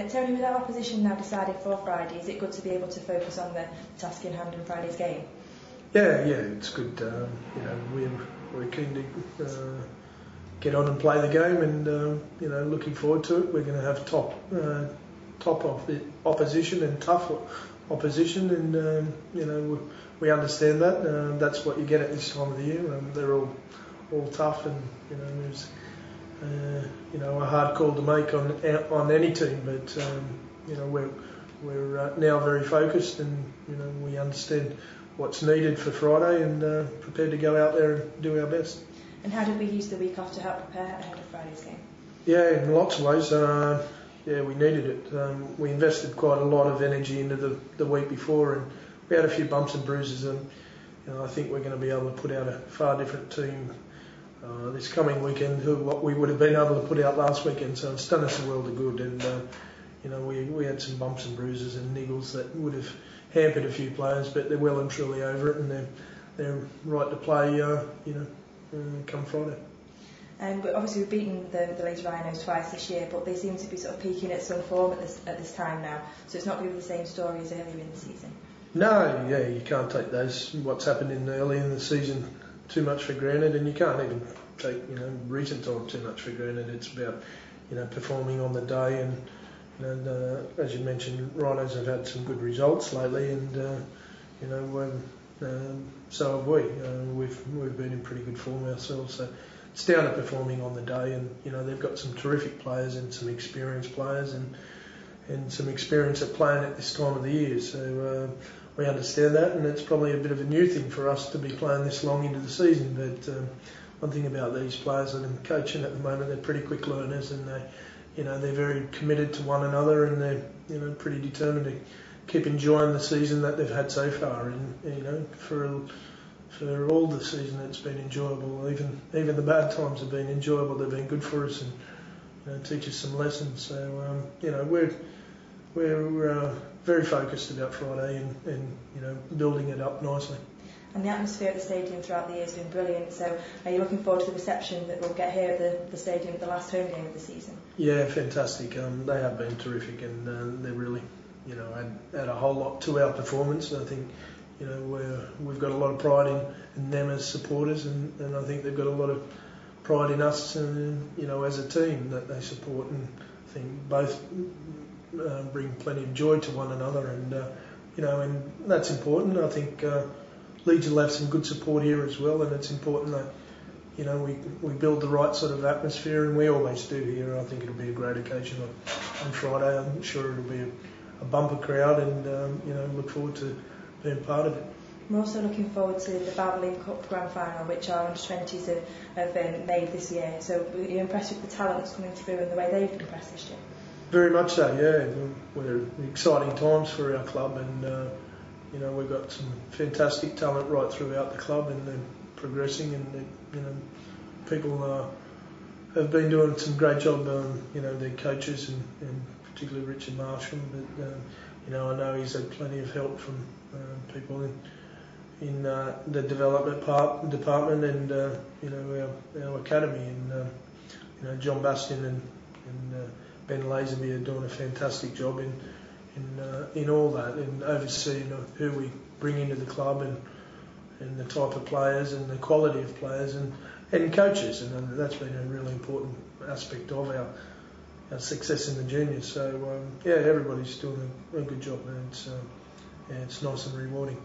Tony, with our opposition now decided for Friday, is it good to be able to focus on the task in hand in Friday's game? Yeah, it's good. We're keen to get on and play the game, and looking forward to it. We're going to have top of the opposition and tough opposition, and we understand that. That's what you get at this time of the year. They're all tough, and there's a hard call to make on any team, but we're now very focused, and we understand what's needed for Friday, and prepared to go out there and do our best. And how did we use the week off to help prepare ahead of Friday's game? Yeah, in lots of ways. We needed it. We invested quite a lot of energy into the week before, and we had a few bumps and bruises, and I think we're going to be able to put out a far different team this coming weekend to what we would have been able to put out last weekend. So it's done us a world of good, and we had some bumps and bruises and niggles that would have hampered a few players, but they're well and truly over it, and they're right to play come Friday. And obviously we've beaten the Leeds Rhinos twice this year, but they seem to be sort of peaking at some form at this time now, so it's not going to be the same story as earlier in the season. No, you can't take what's happened early in the season too much for granted, and you can't even take recent time too much for granted. It's about performing on the day, and as you mentioned, Rhinos have had some good results lately, and so have we. We've been in pretty good form ourselves, so it's down to performing on the day, and they've got some terrific players and some experienced players and some experience at playing at this time of the year. So we understand that, and it's probably a bit of a new thing for us to be playing this long into the season. But one thing about these players that I'm coaching at the moment, they're pretty quick learners, and they're very committed to one another, and they're pretty determined to keep enjoying the season that they've had so far. And for all the season, it's been enjoyable. Even the bad times have been enjoyable. They've been good for us, and teach us some lessons. So we're very focused about Friday, and building it up nicely. And the atmosphere at the stadium throughout the year has been brilliant, so are you looking forward to the reception that we'll get here at the stadium at the last home game of the season? Yeah, fantastic. They have been terrific, and they're really add a whole lot to our performance. I think we've got a lot of pride in them as supporters, and I think they've got a lot of pride in us as a team that they support, and I think both bring plenty of joy to one another, and that's important. I think Leeds will have some good support here as well, and it's important that we build the right sort of atmosphere, and we always do here. I think it'll be a great occasion on Friday. I'm sure it'll be a bumper crowd, and look forward to being part of it. We're also looking forward to the Valvoline Cup Grand Final, which our under-20s have made this year. So are you impressed with the talent that's coming through and the way they've impressed this year? Very much so, yeah. We're exciting times for our club, and we've got some fantastic talent right throughout the club, and they're progressing, and people have been doing some great job. Their coaches, and particularly Richard Marshall, but I know he's had plenty of help from people in the development department, and our academy, and John Bastian and Ben Lazenby are doing a fantastic job in all that, and overseeing who we bring into the club, and the type of players and the quality of players and coaches, and that's been a really important aspect of our success in the juniors. So everybody's doing a good job, and it's nice and rewarding.